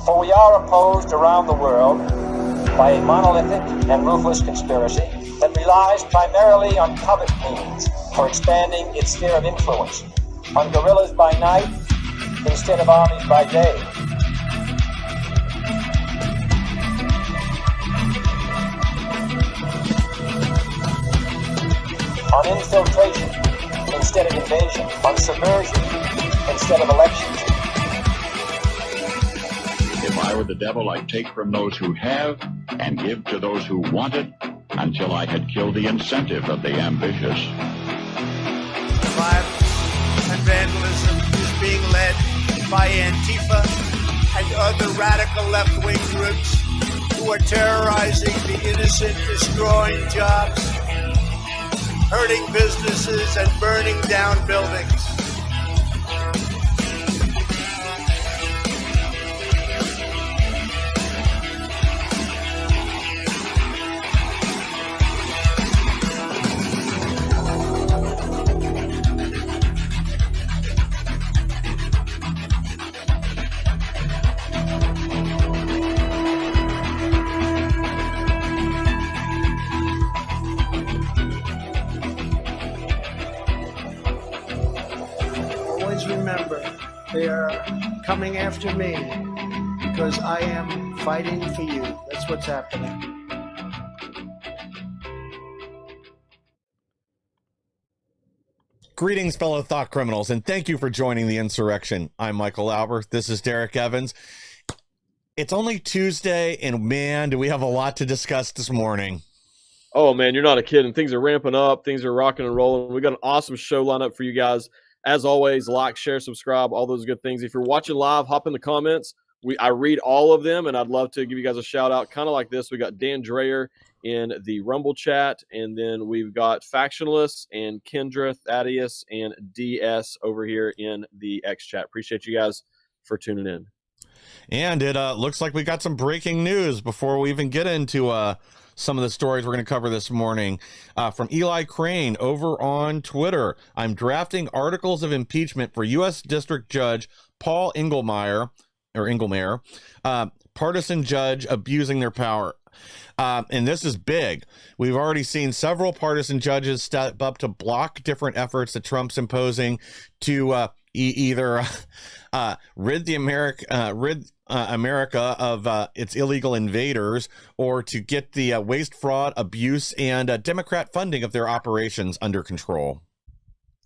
For we are opposed around the world by a monolithic and ruthless conspiracy that relies primarily on covert means for expanding its sphere of influence, on guerrillas by night instead of armies by day. On infiltration instead of invasion, on subversion instead of elections. If I were the devil, I'd take from those who have and give to those who want it until I had killed the incentive of the ambitious. Violence and vandalism is being led by Antifa and other radical left-wing groups who are terrorizing the innocent, destroying jobs, hurting businesses, and burning down buildings. Remember, they are coming after me because I am fighting for you. That's what's happening. Greetings, fellow thought criminals, and thank you for joining the Insurrection. I'm Michael Lauber. This is Derrick Evans. It's only Tuesday, and man, do we have a lot to discuss this morning. Oh, man, you're not a kid, and things are ramping up. Things are rocking and rolling. We got an awesome show lined up for you guys. As always, like, share, subscribe, all those good things. If you're watching live, hop in the comments. I read all of them, and I'd love to give you guys a shout-out, kind of like this. We got Dan Dreyer in the Rumble chat, and then we've got Factionalists and Kendra, Thaddeus, and DS over here in the X chat. Appreciate you guys for tuning in. And it looks like we got some breaking news before we even get into some of the stories we're going to cover this morning. From Eli Crane over on Twitter. I'm drafting articles of impeachment for U.S. District Judge Paul Engelmeyer, partisan judge abusing their power. And this is big. We've already seen several partisan judges step up to block different efforts that Trump's imposing to either rid America of its illegal invaders, or to get the waste, fraud, abuse, and Democrat funding of their operations under control.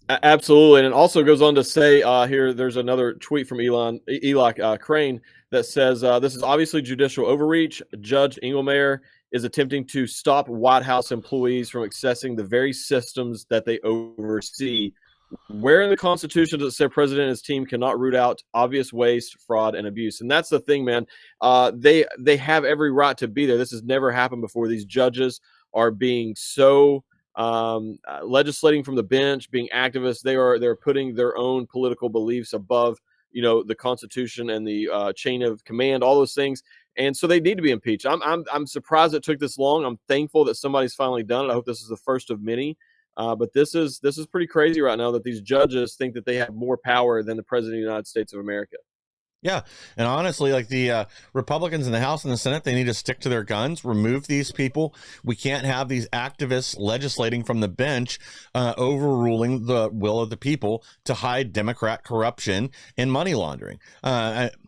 Absolutely. And it also goes on to say here, there's another tweet from Eli Crane that says, this is obviously judicial overreach. Judge Engelmeyer is attempting to stop White House employees from accessing the very systems that they oversee. Where in the Constitution does it say President and his team cannot root out obvious waste, fraud, and abuse? And that's the thing, man. They have every right to be there. This has never happened before. These judges are being so legislating from the bench, being activists. They're putting their own political beliefs above, the Constitution and the chain of command, all those things. And so they need to be impeached. I'm surprised it took this long. I'm thankful that somebody's finally done it. I hope this is the first of many. But this is pretty crazy right now that these judges think that they have more power than the President of the United States of America. Yeah. And honestly, like the Republicans in the House and the Senate, they need to stick to their guns, remove these people. We can't have these activists legislating from the bench, overruling the will of the people to hide Democrat corruption and money laundering,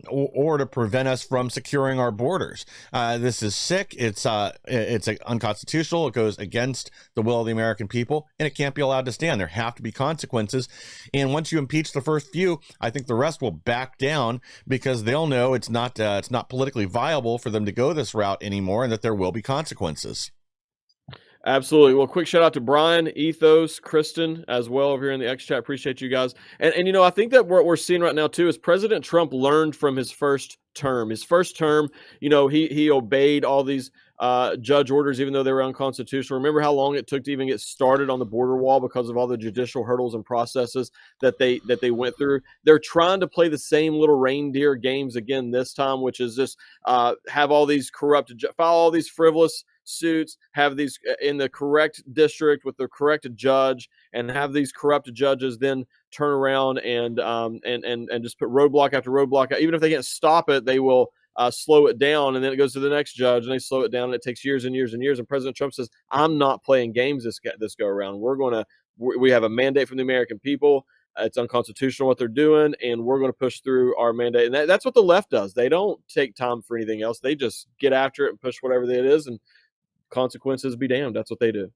or to prevent us from securing our borders. This is sick. It's unconstitutional. It goes against the will of the American people, and it can't be allowed to stand. There have to be consequences. And once you impeach the first few, I think the rest will back down, because they'll know it's not politically viable for them to go this route anymore, and that there will be consequences. Absolutely. Well, quick shout out to Brian, Ethos, Kristen as well over here in the X chat. Appreciate you guys. And I think that what we're seeing right now too is President Trump learned from his first term. His first term, he obeyed all these judge orders, even though they were unconstitutional. Remember how long it took to even get started on the border wall because of all the judicial hurdles and processes that they went through. They're trying to play the same little reindeer games again this time, which is just have all these corrupt, file all these frivolous suits, have these in the correct district with the correct judge, and have these corrupt judges then turn around and just put roadblock after roadblock. Even if they can't stop it, they will slow it down, and then it goes to the next judge, and they slow it down, and it takes years and years and years. And President Trump says, "I'm not playing games this go around. We have a mandate from the American people. It's unconstitutional what they're doing, and we're going to push through our mandate." And that's what the left does. They don't take time for anything else. They just get after it and push whatever it is, and consequences be damned. That's what they do.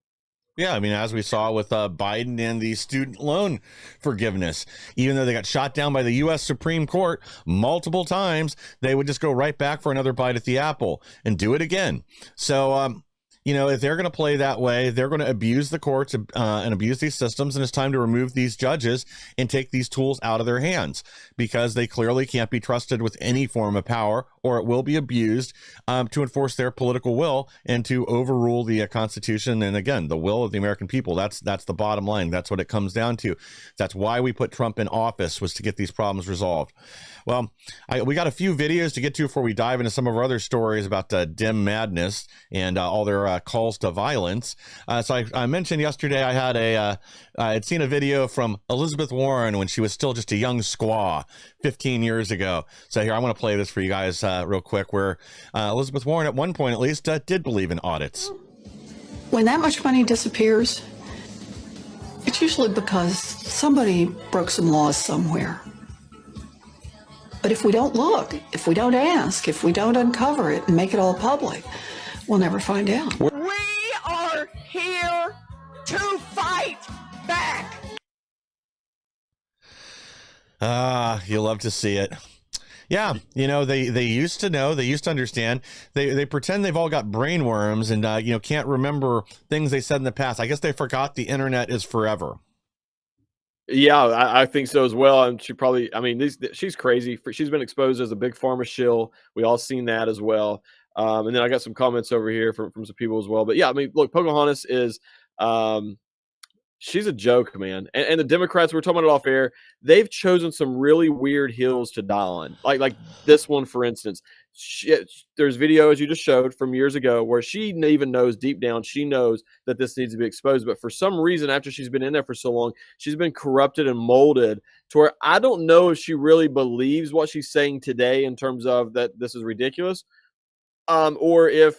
Yeah, I mean, as we saw with Biden and the student loan forgiveness, even though they got shot down by the U.S. Supreme Court multiple times, they would just go right back for another bite at the apple and do it again. So, if they're going to play that way, they're going to abuse the courts and abuse these systems. And it's time to remove these judges and take these tools out of their hands, because they clearly can't be trusted with any form of power, or it will be abused to enforce their political will and to overrule the Constitution. And again, the will of the American people. That's the bottom line. That's what it comes down to. That's why we put Trump in office, was to get these problems resolved. Well, we got a few videos to get to before we dive into some of our other stories about Dim Madness and all their calls to violence. So I mentioned yesterday I had seen a video from Elizabeth Warren when she was still just a young squaw 15 years ago. So here, I want to play this for you guys real quick, where Elizabeth Warren, at one point at least, did believe in audits. When that much money disappears, it's usually because somebody broke some laws somewhere. But if we don't look, if we don't ask, if we don't uncover it and make it all public, we'll never find out. We are here to fight back. You love to see it. Yeah, they used to know, they used to understand. They pretend they've all got brainworms and can't remember things they said in the past. I guess they forgot the internet is forever. Yeah, I think so as well. And she's crazy. She's been exposed as a big pharma shill. We all seen that as well. And then I got some comments over here from some people as well. But yeah, I mean, look, Pocahontas is, she's a joke, man. And the Democrats, we're talking about it off air, they've chosen some really weird hills to die on. Like this one, for instance. There's video, as you just showed, from years ago where she even knows deep down, she knows that this needs to be exposed. But for some reason, after she's been in there for so long, she's been corrupted and molded to where I don't know if she really believes what she's saying today in terms of that this is ridiculous. Or if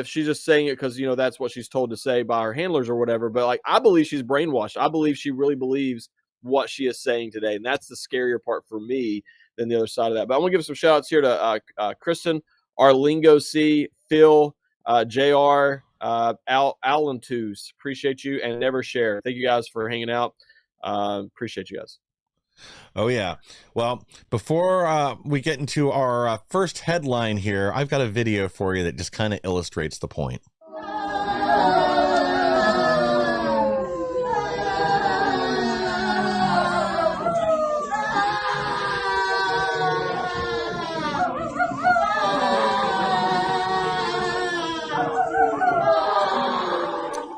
she's just saying it because that's what she's told to say by her handlers or whatever. But I believe she's brainwashed. I believe she really believes what she is saying today, and that's the scarier part for me than the other side of that. But I want to give some shout outs here to Kristen, Arlingo C, Phil, JR, Alantus. Appreciate you, and Never Share. Thank you guys for hanging out. Appreciate you guys. Oh, yeah. Well, before we get into our first headline here, I've got a video for you that just kind of illustrates the point.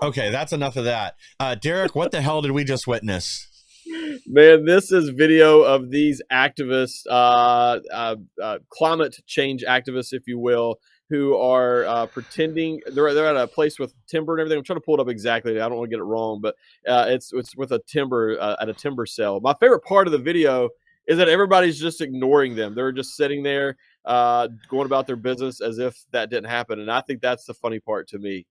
Okay, that's enough of that. Derrick, what the hell did we just witness? Man, this is video of these activists, climate change activists, if you will, who are pretending they're at a place with timber and everything. I'm trying to pull it up exactly. I don't want to get it wrong, but it's with a timber at a timber sale. My favorite part of the video is that everybody's just ignoring them. They're just sitting there going about their business as if that didn't happen. And I think that's the funny part to me.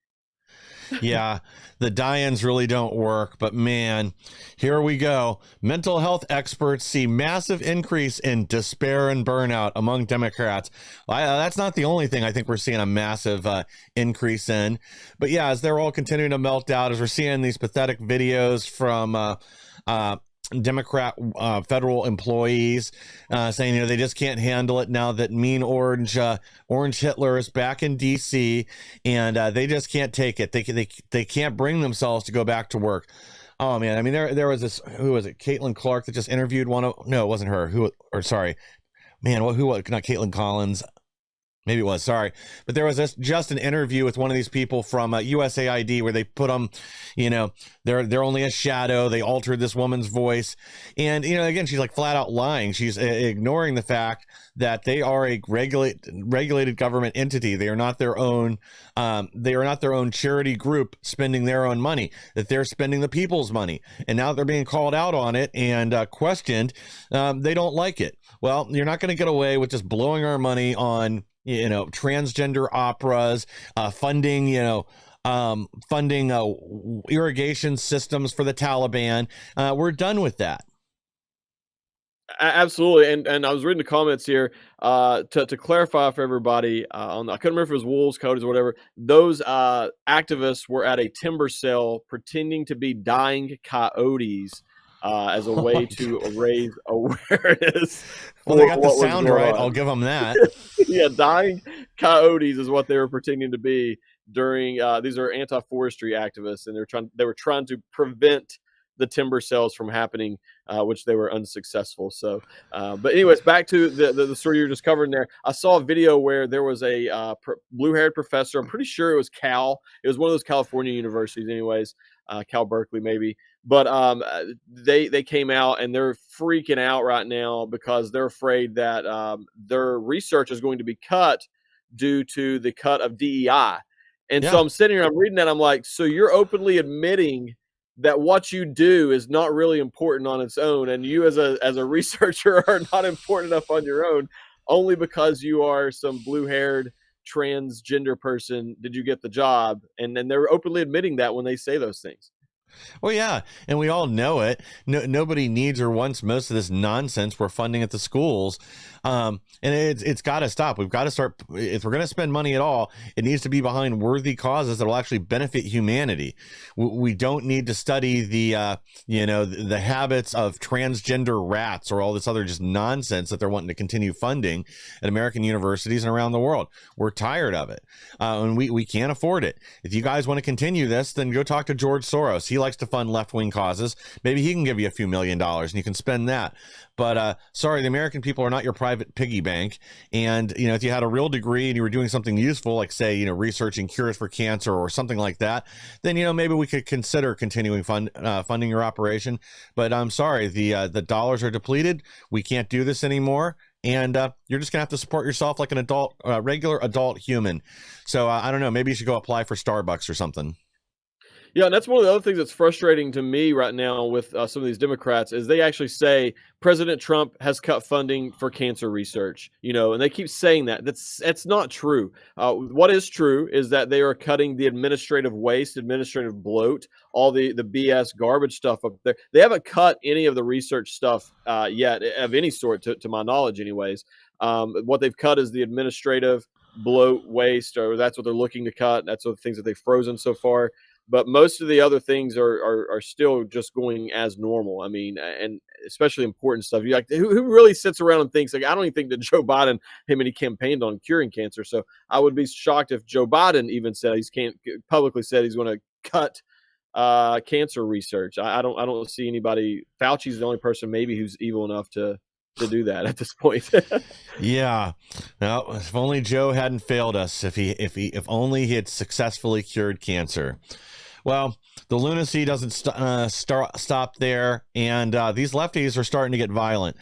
Yeah, the die-ins really don't work, but man, here we go. Mental health experts see massive increase in despair and burnout among Democrats. That's not the only thing I think we're seeing a massive increase in, but yeah, as they're all continuing to melt out, as we're seeing these pathetic videos from Democrat federal employees saying, they just can't handle it now that mean orange Hitler is back in DC, and they just can't take it. They can't bring themselves to go back to work. Oh man, I mean there was this, who was it? Caitlin Clark that just interviewed no, it wasn't her. Not Caitlin Collins. Maybe it was, sorry. But there was just an interview with one of these people from USAID where they put them, they're only a shadow. They altered this woman's voice. And, again, she's like flat out lying. She's ignoring the fact that they are a regulated government entity. They are not their own. They are not their own charity group spending their own money, that they're spending the people's money. And now they're being called out on it and questioned. They don't like it. Well, you're not going to get away with just blowing our money on transgender operas, funding irrigation systems for the Taliban. We're done with that. Absolutely, and I was reading the comments here to clarify for everybody. I couldn't remember if it was wolves, coyotes, or whatever. Those activists were at a timber sale pretending to be dying coyotes as a way to raise awareness. Well, they got the sound right. I'll give them that. Yeah, dying coyotes is what they were pretending to be during. These are anti-forestry activists, and they were trying to prevent the timber sales from happening, which they were unsuccessful. So, but anyways, back to the story you were just covering there. I saw a video where there was a blue-haired professor. I'm pretty sure it was Cal. It was one of those California universities, anyways. Cal Berkeley, maybe. But they came out and they're freaking out right now because they're afraid that their research is going to be cut due to the cut of DEI. And so I'm sitting here, I'm reading that, I'm like, so you're openly admitting that what you do is not really important on its own, and you as a researcher are not important enough on your own, only because you are some blue-haired transgender person did you get the job. And then they're openly admitting that when they say those things. Well, yeah, and we all know it. Nobody needs or wants most of this nonsense we're funding at the schools, and it's got to stop. We've got to start. If we're going to spend money at all, it needs to be behind worthy causes that will actually benefit humanity. We don't need to study the habits of transgender rats or all this other just nonsense that they're wanting to continue funding at American universities and around the world. We're tired of it, and we can't afford it. If you guys want to continue this, then go talk to George Soros. He likes to fund left-wing causes. Maybe he can give you a few $1 million and you can spend that. But sorry, the American people are not your private piggy bank. And, if you had a real degree and you were doing something useful, like say, researching cures for cancer or something like that, then, maybe we could consider continuing funding your operation. But I'm sorry, the dollars are depleted. We can't do this anymore. And you're just going to have to support yourself like an adult, regular adult human. So I don't know, maybe you should go apply for Starbucks or something. Yeah, and that's one of the other things that's frustrating to me right now with some of these Democrats is they actually say President Trump has cut funding for cancer research, and they keep saying that. That's not true. What is true is that they are cutting the administrative waste, administrative bloat, all the BS garbage stuff up there. They haven't cut any of the research stuff yet of any sort, to my knowledge anyways. What they've cut is the administrative bloat, waste, or that's what they're looking to cut. That's what the things that they've frozen so far. But most of the other things are still just going as normal. I mean, and especially important stuff. You who really sits around and thinks, like, I don't even think that Joe Biden, him and he campaigned on curing cancer. So I would be shocked if Joe Biden even said publicly said he's going to cut cancer research. I don't see anybody. Fauci's the only person maybe who's evil enough to do that at this point. Yeah. Now, if only Joe hadn't failed us, if only he had successfully cured cancer. Well, the lunacy doesn't stop there, and these lefties are starting to get violent.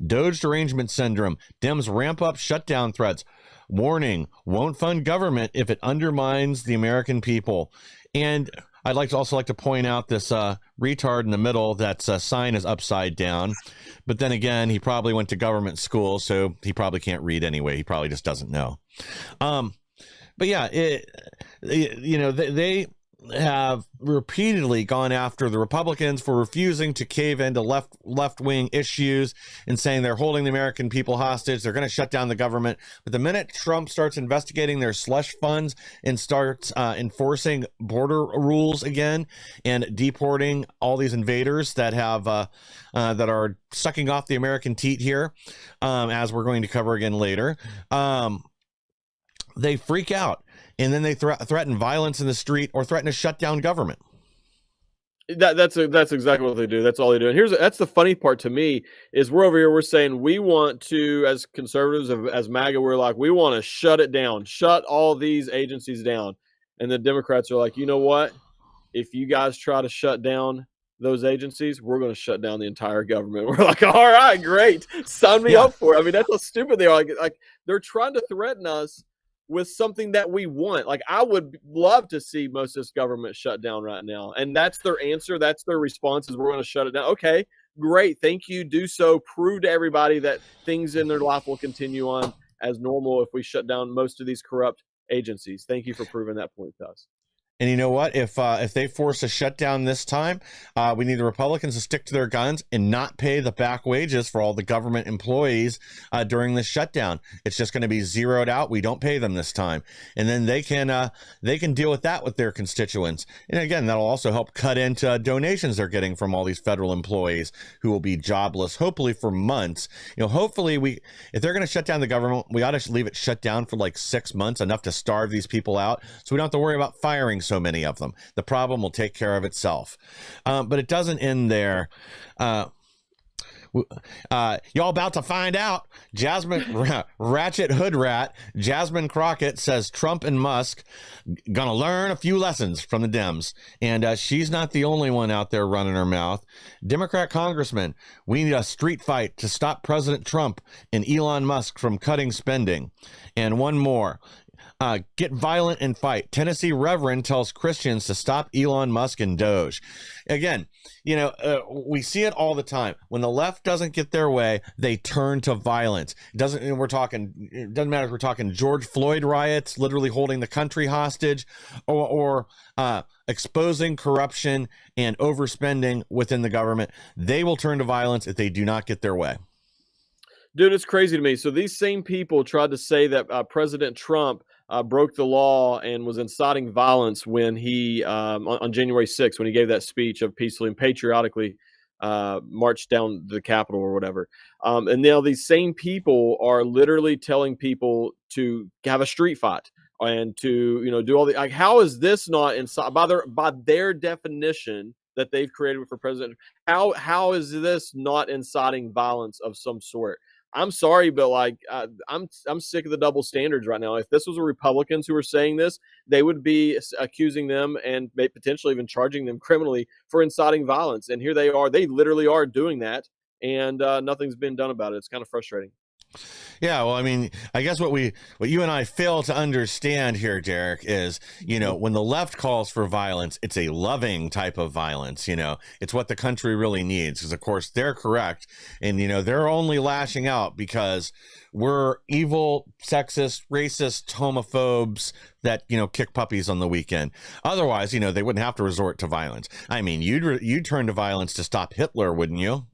Doge derangement syndrome. Dems ramp up shutdown threats. Warning, won't fund government if it undermines the American people. And I'd also like to point out this retard in the middle. That sign is upside down. But then again, he probably went to government school, so he probably can't read anyway. He probably just doesn't know. But yeah, they have repeatedly gone after the Republicans for refusing to cave into left-wing issues and saying they're holding the American people hostage. They're going to shut down the government. But the minute Trump starts investigating their slush funds and starts enforcing border rules again and deporting all these invaders that have that are sucking off the American teat here, as we're going to cover again later, they freak out. And then they threaten violence in the street or threaten to shut down government. That's exactly what they do. That's all they do. And that's the funny part to me is we're over here. We're saying we want to, as conservatives, as MAGA, we're like, we want to shut it down, shut all these agencies down. And the Democrats are like, you know what? If you guys try to shut down those agencies, we're going to shut down the entire government. We're like, all right, great. Sign me up for it. I mean, that's how stupid they are. Like they're trying to threaten us with something that we want. Like, I would love to see most of this government shut down right now. And that's their answer. That's their response, is we're going to shut it down. Okay, great. Thank you. Do so. Prove to everybody that things in their life will continue on as normal if we shut down most of these corrupt agencies. Thank you for proving that point to us. And you know what? If they force a shutdown this time, we need the Republicans to stick to their guns and not pay the back wages for all the government employees during this shutdown. It's just going to be zeroed out. We don't pay them this time, and then they can deal with that with their constituents. And again, that'll also help cut into donations they're getting from all these federal employees who will be jobless, hopefully for months. Hopefully if they're going to shut down the government, we ought to leave it shut down for like 6 months, enough to starve these people out, so we don't have to worry about firing so many of them. The problem will take care of itself. But it doesn't end there. Y'all about to find out. Ratchet Hood Rat Jasmine Crockett says Trump and Musk gonna learn a few lessons from the Dems, and she's not the only one out there running her mouth. Democrat congressman, we need a street fight to stop President Trump and Elon Musk from cutting spending. And one more. Get violent and fight. Tennessee Reverend tells Christians to stop Elon Musk and Doge. Again, we see it all the time. When the left doesn't get their way, they turn to violence. It doesn't matter if we're talking George Floyd riots, literally holding the country hostage, or exposing corruption and overspending within the government. They will turn to violence if they do not get their way. Dude, it's crazy to me. So these same people tried to say that President Trump broke the law and was inciting violence when he, on January 6th, when he gave that speech of peacefully and patriotically marched down the Capitol or whatever. And now these same people are literally telling people to have a street fight and to, do all the, like, how is this not by their definition that they've created for President? How is this not inciting violence of some sort? I'm sorry, but I'm sick of the double standards right now. If this was the Republicans who were saying this, they would be accusing them and potentially even charging them criminally for inciting violence. And here they are. They literally are doing that, and nothing's been done about it. It's kind of frustrating. Yeah, well, I mean, I guess what you and I fail to understand here, Derrick, is, when the left calls for violence, it's a loving type of violence. It's what the country really needs, because, of course, they're correct. And, they're only lashing out because we're evil, sexist, racist, homophobes that, kick puppies on the weekend. Otherwise, they wouldn't have to resort to violence. I mean, you'd turn to violence to stop Hitler, wouldn't you?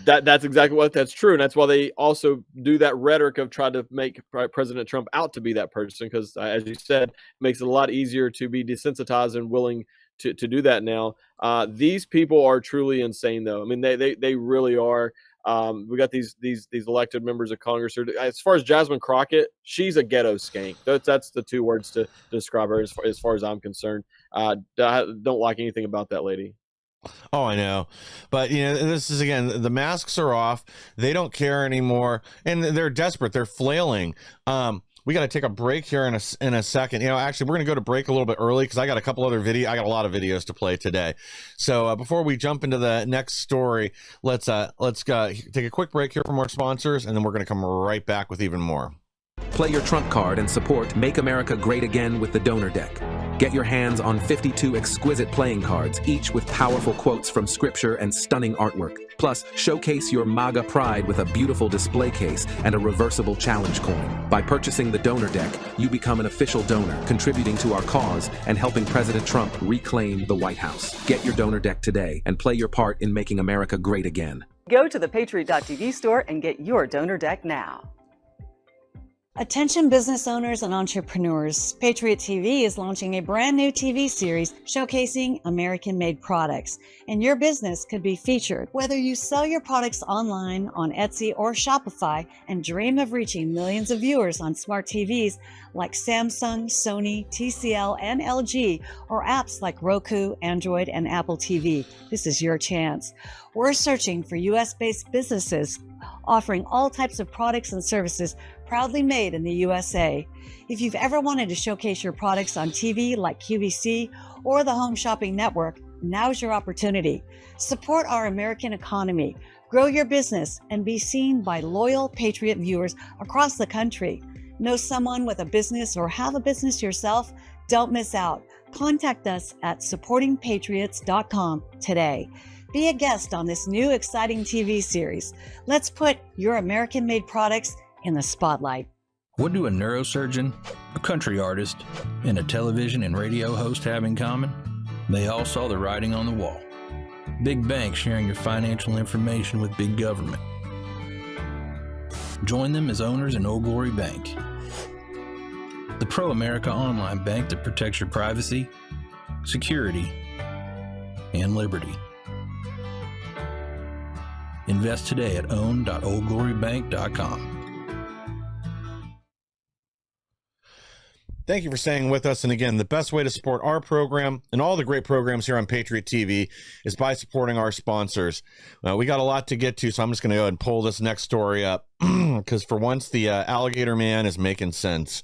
That's exactly that's true. And that's why they also do that rhetoric of trying to make President Trump out to be that person, because as you said, it makes it a lot easier to be desensitized and willing to do that now. These people are truly insane, though. I mean, they really are. We got these elected members of Congress. As far as Jasmine Crockett, she's a ghetto skank. That's the two words to describe her as far as I'm concerned. I don't like anything about that lady. Oh, I know. But, this is, again, the masks are off. They don't care anymore. And they're desperate. They're flailing. We got to take a break here in a second. Actually, we're going to go to break a little bit early because I got a couple other I got a lot of videos to play today. So before we jump into the next story, let's take a quick break here from our sponsors, and then we're going to come right back with even more. Play your trump card and support Make America Great Again with the Donor Deck. Get your hands on 52 exquisite playing cards, each with powerful quotes from scripture and stunning artwork. Plus, showcase your MAGA pride with a beautiful display case and a reversible challenge coin. By purchasing the Donor Deck, you become an official donor, contributing to our cause and helping President Trump reclaim the White House. Get your Donor Deck today and play your part in making America great again. Go to the Patriot.tv store and get your Donor Deck now. Attention business owners and entrepreneurs, Patriot TV is launching a brand new TV series showcasing American-made products, and your business could be featured. Whether you sell your products online on Etsy or Shopify and dream of reaching millions of viewers on smart TVs like Samsung, Sony, TCL, and LG, or apps like Roku, Android, and Apple TV, this is your chance. We're searching for US-based businesses offering all types of products and services proudly made in the USA. If you've ever wanted to showcase your products on TV like QVC or the Home Shopping Network, now's your opportunity. Support our American economy, grow your business, and be seen by loyal Patriot viewers across the country. Know someone with a business or have a business yourself? Don't miss out. Contact us at supportingpatriots.com today. Be a guest on this new exciting TV series. Let's put your American-made products in the spotlight. What do a neurosurgeon, a country artist, and a television and radio host have in common? They all saw the writing on the wall. Big banks sharing your financial information with big government. Join them as owners in Old Glory Bank, the pro-America online bank that protects your privacy, security, and liberty. Invest today at own.oldglorybank.com. Thank you for staying with us. And again, the best way to support our program and all the great programs here on Patriot TV is by supporting our sponsors. We got a lot to get to, so I'm just going to go ahead and pull this next story up because for once, the alligator man is making sense.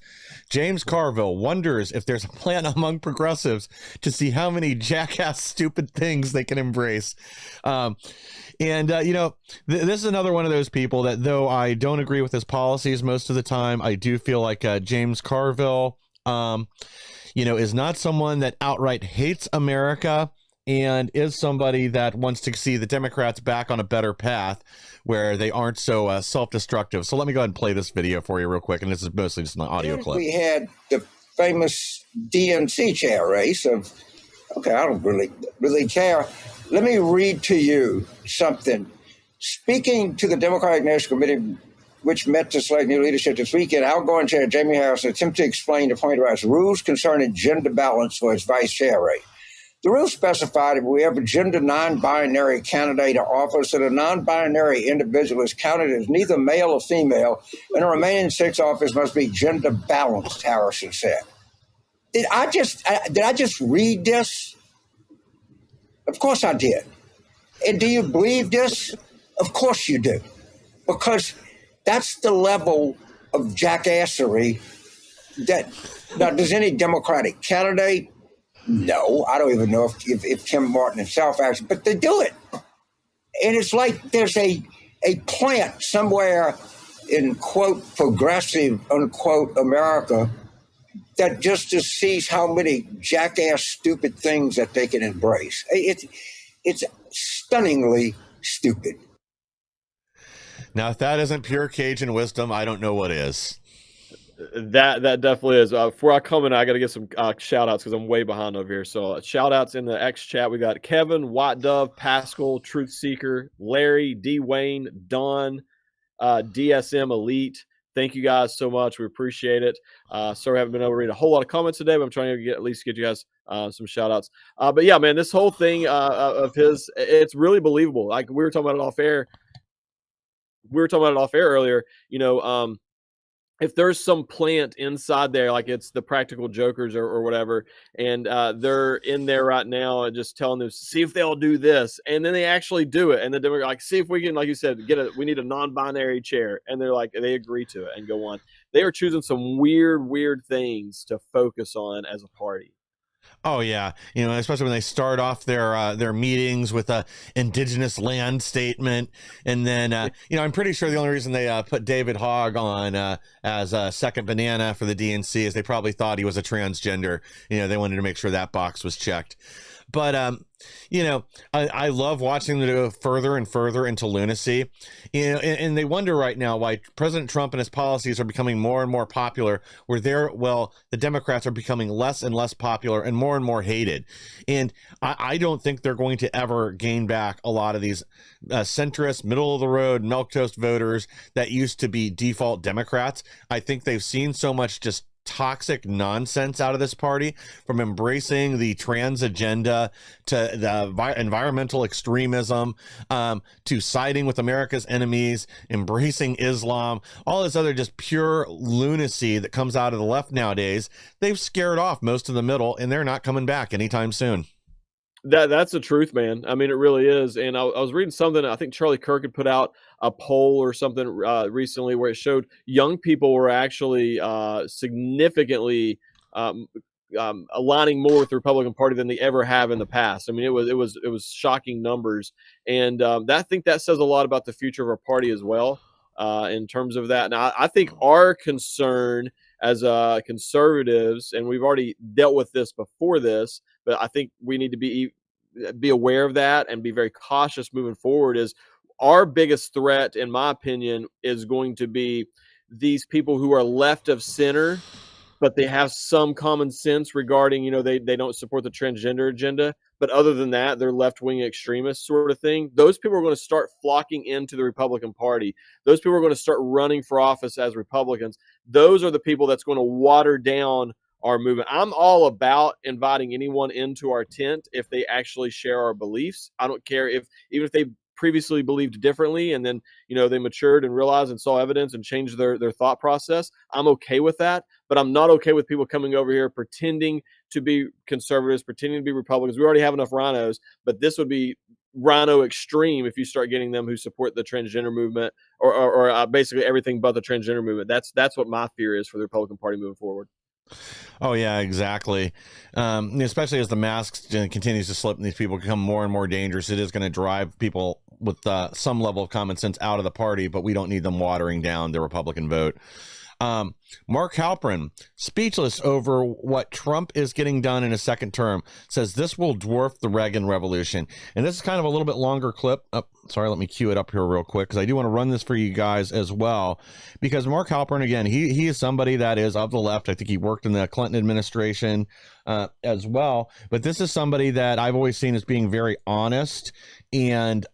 James Carville wonders if there's a plan among progressives to see how many jackass stupid things they can embrace. This is another one of those people that, though I don't agree with his policies most of the time, I do feel like James Carville is not someone that outright hates America and is somebody that wants to see the Democrats back on a better path where they aren't so self-destructive. So let me go ahead and play this video for you real quick. And this is mostly just an audio clip. We had the famous DNC chair race of, I don't really care. Let me read to you something. Speaking to the Democratic National Committee, which met to select new leadership this weekend, outgoing chair Jamie Harris attempted to explain the point about rules concerning gender balance for his vice chair race. The rules specified if we have a gender non-binary candidate or office, that a non-binary individual is counted as neither male or female, and the remaining 6 offices must be gender balanced, Harrison said. Did I just read this? Of course I did. And do you believe this? Of course you do. Because that's the level of jackassery that, now, does any Democratic candidate? No, I don't even know if Tim Martin himself actually, but they do it. And it's like there's a plant somewhere in, quote, progressive, unquote, America that just sees how many jackass, stupid things that they can embrace. It's stunningly stupid. Now, if that isn't pure Cajun wisdom, I don't know what is. That definitely is. Before I come in, I got to get some shout outs because I'm way behind over here. So shout outs in the X chat. We got Kevin, White Dove, Pascal, Truth Seeker, Larry, D. Wayne, Don, DSM Elite. Thank you guys so much. We appreciate it. Sorry I haven't been able to read a whole lot of comments today, but I'm trying to at least get you guys some shout outs. But yeah, man, this whole thing of his, it's really believable. Like we were talking about it off air. Earlier, if there's some plant inside there, like it's the Practical Jokers or whatever, and they're in there right now and just telling them, see if they'll do this. And then they actually do it. And then they're like, see if we can, like you said, we need a non-binary chair. And they're like, they agree to it and go on. They are choosing some weird things to focus on as a party. Oh yeah, especially when they start off their meetings with a indigenous land statement, and then I'm pretty sure the only reason they put David Hogg on as a second banana for the DNC is they probably thought he was a transgender. They wanted to make sure that box was checked. But I love watching them go further and further into lunacy. And they wonder right now why President Trump and his policies are becoming more and more popular, where the Democrats are becoming less and less popular and more hated. And I don't think they're going to ever gain back a lot of these centrist, middle of the road, milquetoast voters that used to be default Democrats. I think they've seen so much just toxic nonsense out of this party, from embracing the trans agenda to the environmental extremism, to siding with America's enemies, embracing Islam, all this other just pure lunacy that comes out of the left nowadays. They've scared off most of the middle, and they're not coming back anytime soon. That's the truth, man. I mean, it really is. And I was reading something, I think Charlie Kirk had put out a poll or something recently where it showed young people were actually significantly aligning more with the Republican Party than they ever have in the past. I mean, it was shocking numbers. And I think that says a lot about the future of our party as well, in terms of that. Now, I think our concern as conservatives, and we've already dealt with this before this, but I think we need to be aware of that and be very cautious moving forward. Is our biggest threat, in my opinion, is going to be these people who are left of center, but they have some common sense regarding, they don't support the transgender agenda. But other than that, they're left-wing extremists sort of thing. Those people are going to start flocking into the Republican Party. Those people are going to start running for office as Republicans. Those are the people that's going to water down our movement. I'm all about inviting anyone into our tent if they actually share our beliefs. I don't care even if they previously believed differently and then they matured and realized and saw evidence and changed their thought process. I'm okay with that, but I'm not okay with people coming over here pretending to be conservatives, pretending to be Republicans. We already have enough rhinos, but this would be rhino extreme if you start getting them who support the transgender movement or basically everything but the transgender movement. That's what my fear is for the Republican Party moving forward. Oh, yeah, exactly. Especially as the masks continues to slip and these people become more and more dangerous, it is going to drive people with some level of common sense out of the party, but we don't need them watering down the Republican vote. Mark Halperin, speechless over what Trump is getting done in his second term, says this will dwarf the Reagan Revolution. And this is kind of a little bit longer clip. Oh, sorry, let me cue it up here real quick because I do want to run this for you guys as well. Because Mark Halperin, again, he is somebody that is of the left. I think he worked in the Clinton administration as well. But this is somebody that I've always seen as being very honest and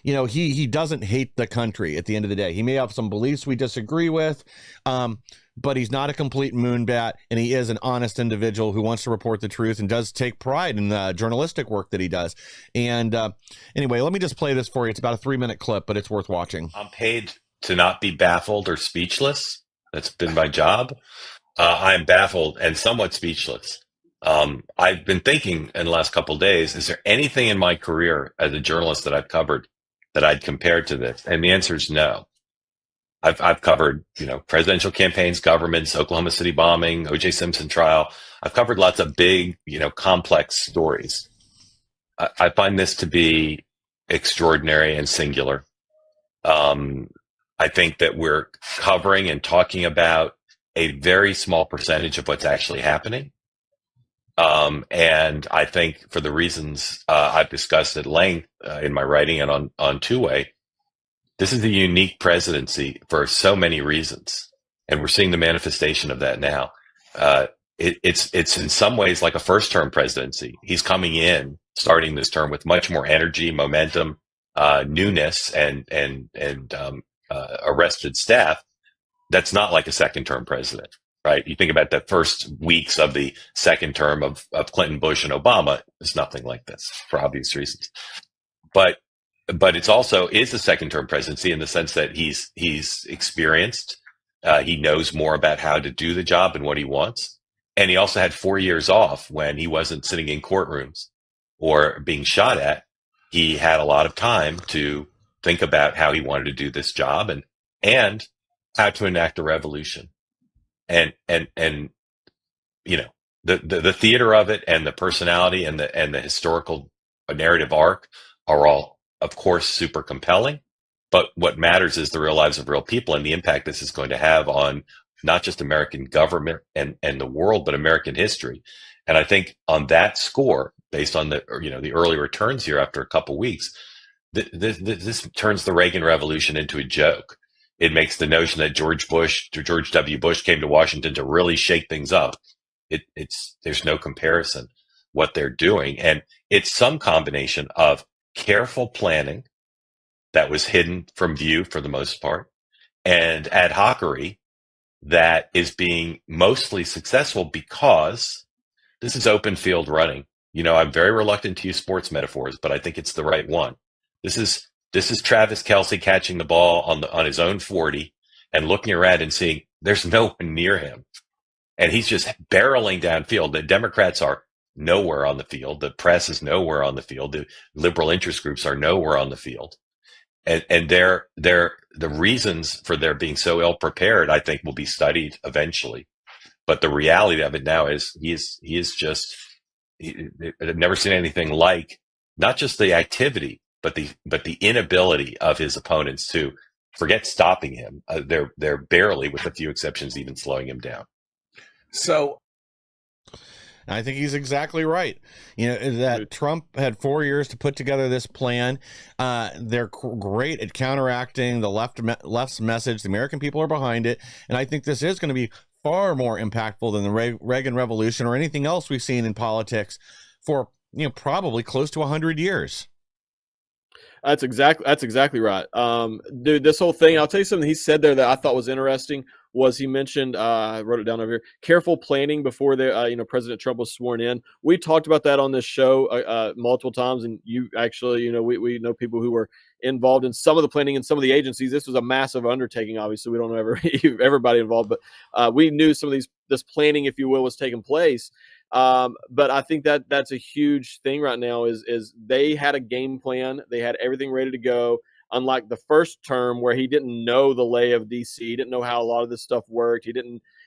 he doesn't hate the country at the end of the day. He may have some beliefs we disagree with, but he's not a complete moonbat, and he is an honest individual who wants to report the truth and does take pride in the journalistic work that he does. And anyway, let me just play this for you. It's about a 3-minute clip, but it's worth watching. I'm paid to not be baffled or speechless. That's been my job. I'm baffled and somewhat speechless. I've been thinking in the last couple of days, is there anything in my career as a journalist that I've covered that I'd compare to this? And the answer is no. I've covered, presidential campaigns, governments, Oklahoma City bombing, O.J. Simpson trial. I've covered lots of big, complex stories. I find this to be extraordinary and singular. I think that we're covering and talking about a very small percentage of what's actually happening. And I think for the reasons I've discussed at length in my writing and on Two-Way, this is a unique presidency for so many reasons. And we're seeing the manifestation of that now. It's in some ways like a first-term presidency. He's coming in, starting this term with much more energy, momentum, newness, and arrested staff. That's not like a second-term president. Right. You think about the first weeks of the second term of Clinton, Bush, and Obama. It's nothing like this for obvious reasons. But it's also is a second term presidency in the sense that he's experienced. He knows more about how to do the job and what he wants. And he also had 4 years off when he wasn't sitting in courtrooms or being shot at. He had a lot of time to think about how he wanted to do this job and how to enact a revolution. And the theater of it and the personality and the historical narrative arc are all, of course, super compelling. But what matters is the real lives of real people and the impact this is going to have on not just American government and the world, but American history. And I think on that score, based on the early returns here after a couple weeks. This turns the Reagan Revolution into a joke. It makes the notion that George W. Bush came to Washington to really shake things up. There's no comparison what they're doing. And it's some combination of careful planning that was hidden from view for the most part, and ad hocery that is being mostly successful because this is open field running. I'm very reluctant to use sports metaphors, but I think it's the right one. This is Travis Kelce catching the ball on his own 40 and looking around and seeing there's no one near him. And he's just barreling downfield. The Democrats are nowhere on the field. The press is nowhere on the field. The liberal interest groups are nowhere on the field. And the reasons for their being so ill prepared, I think, will be studied eventually. But the reality of it now is I've never seen anything like not just the activity, but the inability of his opponents to forget stopping him. They're barely, with a few exceptions, even slowing him down. So I think he's exactly right. That Trump had 4 years to put together this plan. They're great at counteracting the left's message. The American people are behind it. And I think this is going to be far more impactful than the Reagan Revolution or anything else we've seen in politics for, probably close to 100 years. That's exactly right. Dude, this whole thing, I'll tell you something he said there that I thought was interesting. Was he mentioned, I wrote it down over here, careful planning before President Trump was sworn in. We talked about that on this show multiple times, and you actually, we know people who were involved in some of the planning in some of the agencies. This was a massive undertaking. Obviously, we don't know everybody involved, but we knew some of this planning, if you will, was taking place. But I think that's a huge thing right now is they had a game plan. They had everything ready to go. Unlike the first term where he didn't know the lay of DC, he didn't know how a lot of this stuff worked. He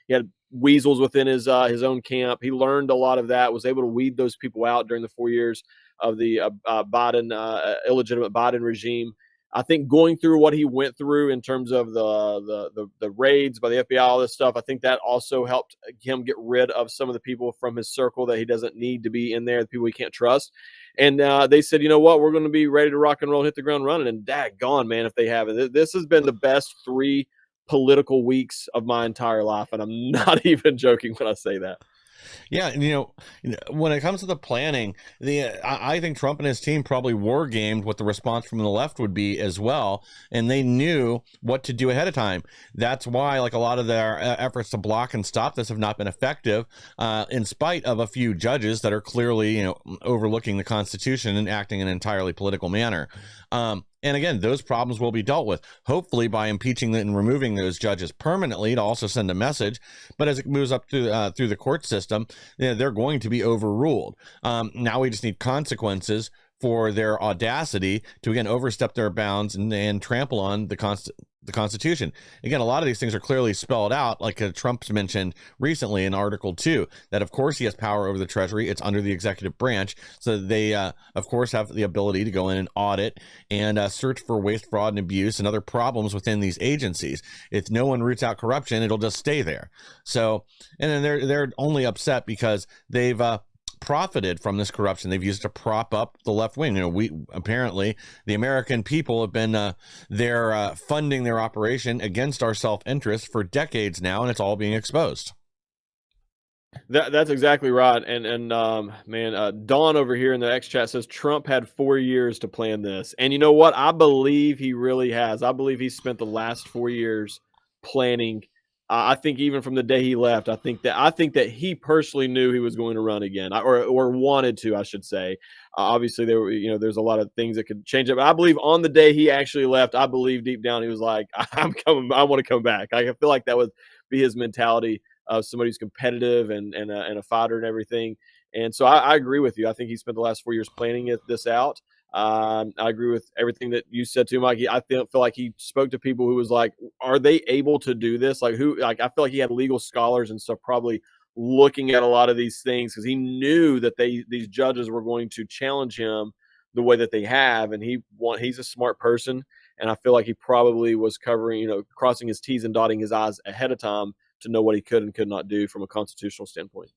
had weasels within his own camp. He learned a lot of that, was able to weed those people out during the 4 years of the illegitimate Biden regime. I think going through what he went through in terms of the raids by the FBI, all this stuff, I think that also helped him get rid of some of the people from his circle that he doesn't need to be in there, the people he can't trust. And they said, you know what, we're going to be ready to rock and roll, hit the ground running. And daggone, man, if they haven't. This has been the best 3 political weeks of my entire life. And I'm not even joking when I say that. Yeah, when it comes to the planning, I think Trump and his team probably war gamed what the response from the left would be as well, and they knew what to do ahead of time. That's why, like, a lot of their efforts to block and stop this have not been effective, in spite of a few judges that are clearly, overlooking the Constitution and acting in an entirely political manner. And again, those problems will be dealt with, hopefully by impeaching and removing those judges permanently to also send a message. But as it moves up through the court system, they're going to be overruled. Now we just need consequences for their audacity to, again, overstep their bounds and trample on the Constitution. Again, a lot of these things are clearly spelled out, like Trump's mentioned recently in Article 2, that of course he has power over the Treasury. It's under the executive branch. So they, of course, have the ability to go in and audit and search for waste, fraud, and abuse and other problems within these agencies. If no one roots out corruption, it'll just stay there. So, and then they're only upset because they've profited from this corruption. They've used to prop up the left wing. We apparently, the American people have been they're funding their operation against our self-interest for decades now, and it's all being exposed. That's exactly right. And Dawn over here in the X chat says Trump had 4 years to plan this. And you know what? I believe he really has. I believe he spent the last 4 years planning. I think even from the day he left, I think that he personally knew he was going to run again, or wanted to, I should say. Obviously, there's a lot of things that could change it. But I believe on the day he actually left, I believe deep down he was like, "I'm coming. I want to come back." I feel like that would be his mentality of somebody who's competitive and a fighter and everything. And so I agree with you. I think he spent the last 4 years planning this out. I agree with everything that you said too, Mike. I feel like he spoke to people who was like, are they able to do this? I feel like he had legal scholars and stuff probably looking at a lot of these things because he knew that these judges were going to challenge him the way that they have. And he's a smart person. And I feel like he probably was crossing his T's and dotting his I's ahead of time to know what he could and could not do from a constitutional standpoint.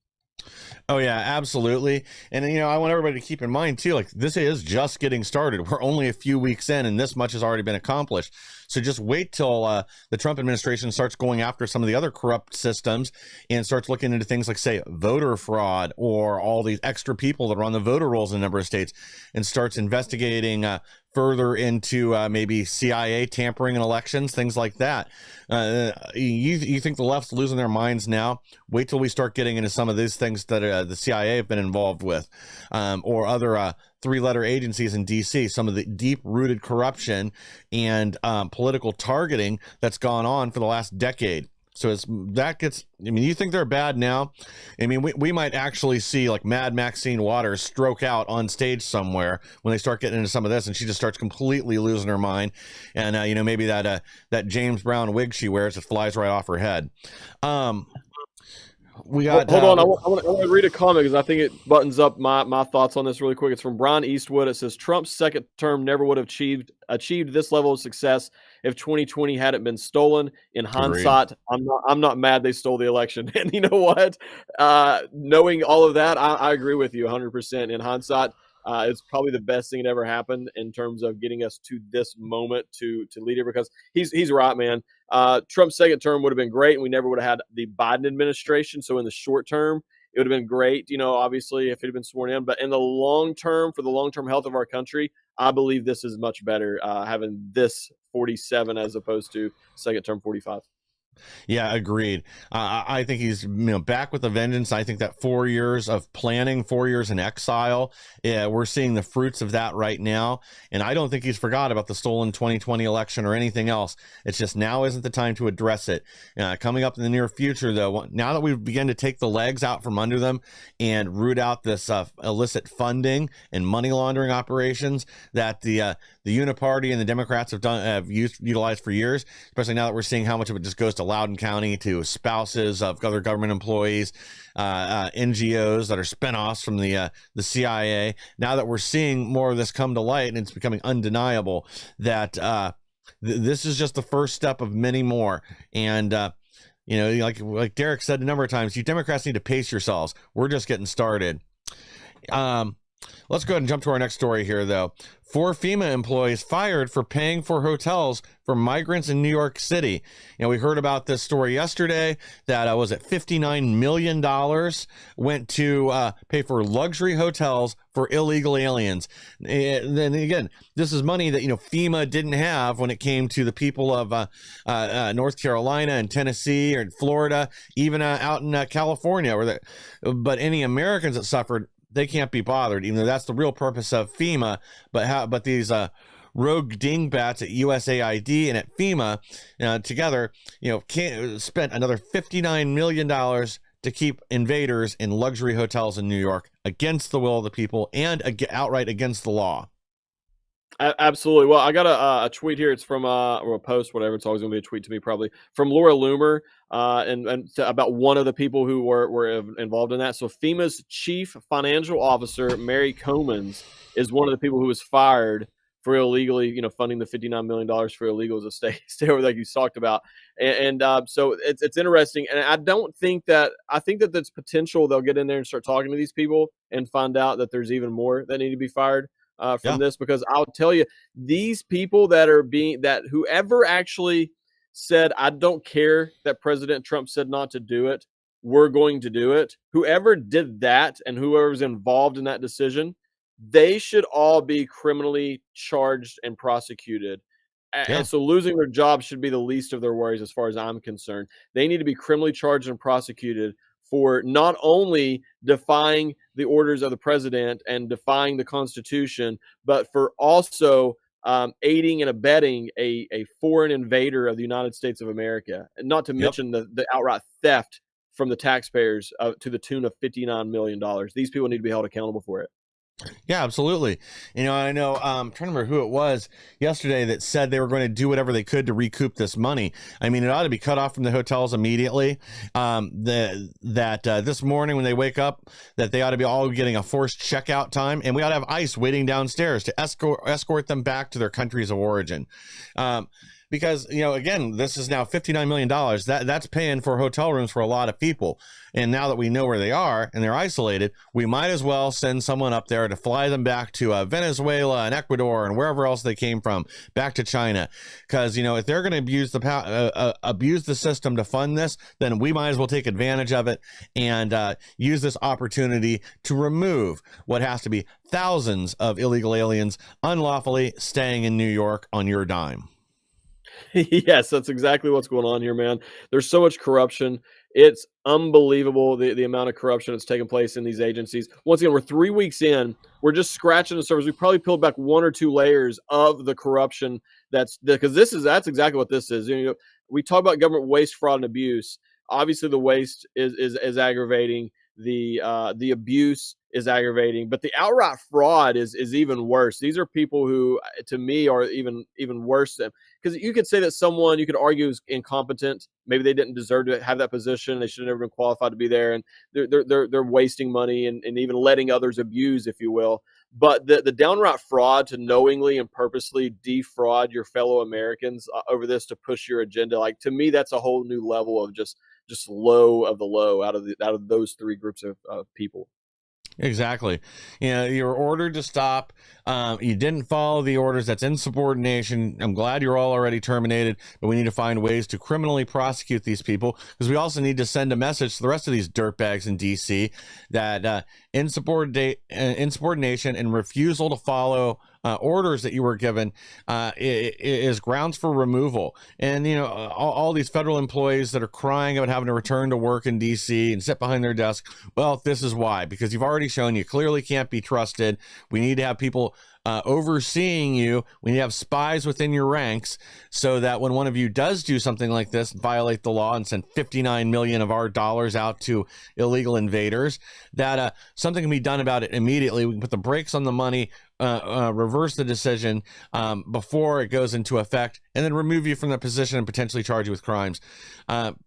Oh yeah, absolutely. And I want everybody to keep in mind too, like this is just getting started. We're only a few weeks in and this much has already been accomplished. So just wait till the Trump administration starts going after some of the other corrupt systems and starts looking into things like, say, voter fraud or all these extra people that are on the voter rolls in a number of states, and starts investigating further into maybe CIA tampering in elections, things like that. You think the left's losing their minds now? Wait till we start getting into some of these things that the CIA have been involved with, or other three-letter agencies in D.C., some of the deep-rooted corruption and political targeting that's gone on for the last decade. So you think they're bad now? I mean, we might actually see like Mad Maxine Waters stroke out on stage somewhere when they start getting into some of this, and she just starts completely losing her mind. And, maybe that James Brown wig she wears, it flies right off her head. We got. Hold on, I want to read a comment because I think it buttons up my thoughts on this really quick. It's from Brian Eastwood. It says Trump's second term never would have achieved this level of success if 2020 hadn't been stolen. In hindsight, I'm not mad they stole the election. And you know what? Knowing all of that, I agree with you 100%. In hindsight, it's probably the best thing that ever happened in terms of getting us to this moment to lead it, because he's right, man. Trump's second term would have been great, and we never would have had the Biden administration. So in the short term, it would have been great, obviously, if it had been sworn in. But in the long term, for the long-term health of our country, I believe this is much better, having this 47 as opposed to second term 45. Yeah, agreed. I think he's back with a vengeance. I think that 4 years of planning, 4 years in exile, we're seeing the fruits of that right now. And I don't think he's forgot about the stolen 2020 election or anything else. It's just now isn't the time to address it. Coming up in the near future, though, now that we've begun to take the legs out from under them and root out this illicit funding and money laundering operations that the Uniparty and the Democrats have utilized for years, especially now that we're seeing how much of it just goes to Loudoun County, to spouses of other government employees, NGOs that are spinoffs from the CIA. Now that we're seeing more of this come to light, and it's becoming undeniable that this is just the first step of many more. And like Derrick said a number of times, you Democrats need to pace yourselves. We're just getting started. Let's go ahead and jump to our next story here, though. 4 FEMA employees fired for paying for hotels for migrants in New York City. We heard about this story yesterday that was it $59 million went to pay for luxury hotels for illegal aliens. And then again, this is money that FEMA didn't have when it came to the people of North Carolina and Tennessee or Florida, even out in California, but any Americans that suffered, they can't be bothered, even though that's the real purpose of FEMA. But these rogue dingbats at USAID and at FEMA together, spent another $59 million to keep invaders in luxury hotels in New York against the will of the people and outright against the law. Absolutely. Well, I got a tweet here. It's from or a post, whatever. It's always going to be a tweet to me, probably from Laura Loomer, and about one of the people who were involved in that. So FEMA's chief financial officer, Mary Comans, is one of the people who was fired for illegally, funding the $59 million for illegals to stay over like you talked about. And so it's interesting. And I think that there's potential they'll get in there and start talking to these people and find out that there's even more that need to be fired from this, because I'll tell you, these people that whoever actually said, I don't care that President Trump said not to do it, we're going to do it. Whoever did that and whoever's involved in that decision, they should all be criminally charged and prosecuted. And so losing their job should be the least of their worries as far as I'm concerned. They need to be criminally charged and prosecuted for not only defying the orders of the president and defying the Constitution, but for also aiding and abetting a foreign invader of the United States of America, and not to mention the outright theft from the taxpayers to the tune of $59 million. These people need to be held accountable for it. Yeah, absolutely. I know, I'm trying to remember who it was yesterday that said they were going to do whatever they could to recoup this money. I mean, it ought to be cut off from the hotels immediately. This morning when they wake up, that they ought to be all getting a forced checkout time, and we ought to have ICE waiting downstairs to escort them back to their countries of origin. because, again, this is now $59 million. That's paying for hotel rooms for a lot of people. And now that we know where they are and they're isolated, we might as well send someone up there to fly them back to Venezuela and Ecuador and wherever else they came from, back to China. Because, if they're going to abuse the system to fund this, then we might as well take advantage of it and use this opportunity to remove what has to be thousands of illegal aliens unlawfully staying in New York on your dime. Yes, that's exactly what's going on here, man. There's so much corruption. It's unbelievable the amount of corruption that's taking place in these agencies. Once again, we're 3 weeks in. We're just scratching the surface. We probably peeled back 1 or 2 layers of the corruption that's exactly what this is. We talk about government waste, fraud, and abuse. Obviously, the waste is aggravating. The abuse is aggravating, but the outright fraud is even worse. These are people who, to me, are even worse than, because you could say that someone, you could argue, is incompetent. Maybe they didn't deserve to have that position. They should have never been qualified to be there, and they're wasting money and even letting others abuse, if you will. But the downright fraud to knowingly and purposely defraud your fellow Americans over this to push your agenda, like, to me, that's a whole new level of just low of the low out of those 3 groups of people. Exactly. You're ordered to stop. You didn't follow the orders. That's insubordination. I'm glad you're all already terminated, but we need to find ways to criminally prosecute these people, because we also need to send a message to the rest of these dirtbags in DC that insubordination and refusal to follow orders that you were given is grounds for removal. And all these federal employees that are crying about having to return to work in DC and sit behind their desk, well, this is why, because you've already shown you clearly can't be trusted. We need to have people overseeing you. We need to have spies within your ranks, so that when one of you does do something like this, violate the law and send 59 million of our dollars out to illegal invaders, that something can be done about it immediately. We can put the brakes on the money, reverse the decision before it goes into effect, and then remove you from that position and potentially charge you with crimes.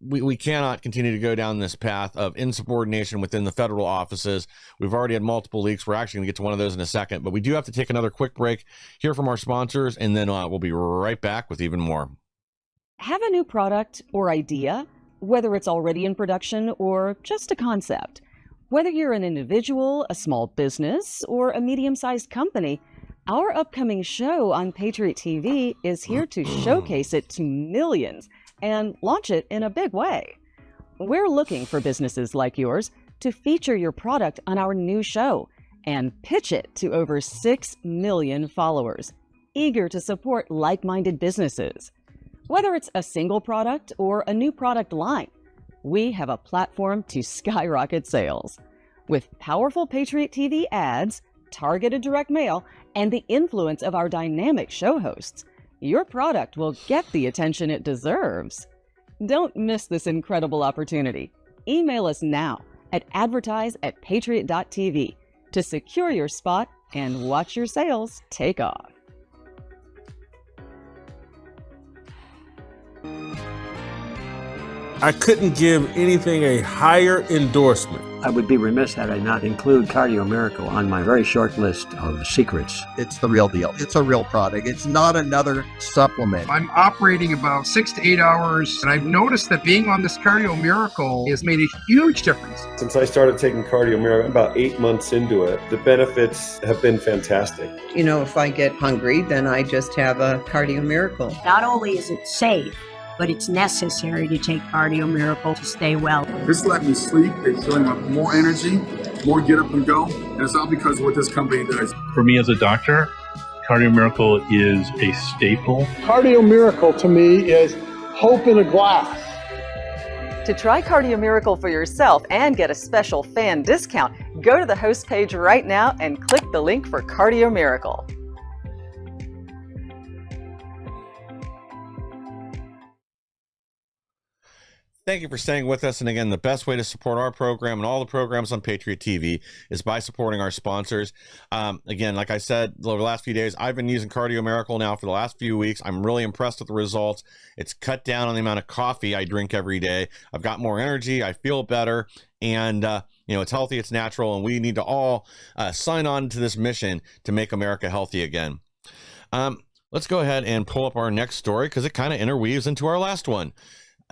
We cannot continue to go down this path of insubordination within the federal offices. We've already had multiple leaks. We're actually going to get to one of those in a second, but we do have to take another quick break, hear from our sponsors, and then we'll be right back with even more. Have a new product or idea, whether it's already in production or just a concept. Whether you're an individual, a small business, or a medium-sized company, our upcoming show on Patriot TV is here to showcase it to millions and launch it in a big way. We're looking for businesses like yours to feature your product on our new show and pitch it to over 6 million followers, eager to support like-minded businesses. Whether it's a single product or a new product line, we have a platform to skyrocket sales. With powerful Patriot TV ads, targeted direct mail, and the influence of our dynamic show hosts, your product will get the attention it deserves. Don't miss this incredible opportunity. Email us now at advertise@patriot.tv to secure your spot and watch your sales take off. I couldn't give anything a higher endorsement. I would be remiss had I not include Cardio Miracle on my very short list of secrets. It's the real deal. It's a real product. It's not another supplement. I'm operating about 6 to 8 hours, and I've noticed that being on this Cardio Miracle has made a huge difference. Since I started taking Cardio Miracle, about 8 months into it, the benefits have been fantastic. If I get hungry, then I just have a Cardio Miracle. Not only is it safe, but it's necessary to take Cardio Miracle to stay well. This let me sleep. It's filling up more energy, more get up and go. And it's all because of what this company does. For me as a doctor, Cardio Miracle is a staple. Cardio Miracle to me is hope in a glass. To try Cardio Miracle for yourself and get a special fan discount, go to the host page right now and click the link for Cardio Miracle. Thank you for staying with us. And again, the best way to support our program and all the programs on Patriot TV is by supporting our sponsors. Again, like I said, over the last few days, I've been using Cardio Miracle now for the last few weeks. I'm really impressed with the results. It's cut down on the amount of coffee I drink every day. I've got more energy. I feel better. And, it's healthy, it's natural, and we need to all sign on to this mission to make America healthy again. Let's go ahead and pull up our next story because it kind of interweaves into our last one.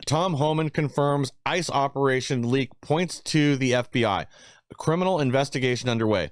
Tom Homan confirms ICE operation leak points to the FBI. A criminal investigation underway.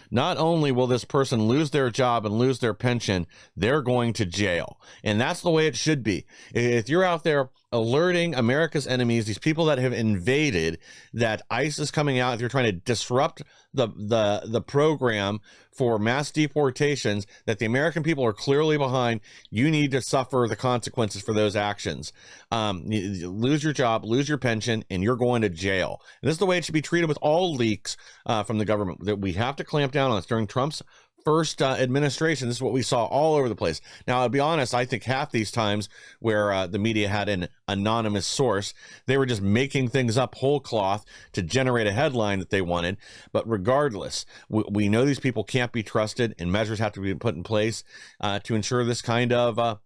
Not only will this person lose their job and lose their pension, they're going to jail. And that's the way it should be. If you're out there alerting America's enemies, these people that have invaded, that ICE is coming out, if you're trying to disrupt the program for mass deportations that the American people are clearly behind, you need to suffer the consequences for those actions. You lose your job, lose your pension, and you're going to jail. And this is the way it should be treated with all leaks from the government, that we have to clamp down on this. During Trump's first administration, this is what we saw all over the place. Now, I'll be honest, I think half these times where the media had an anonymous source, they were just making things up whole cloth to generate a headline that they wanted. But regardless, we know these people can't be trusted, and measures have to be put in place to ensure this kind of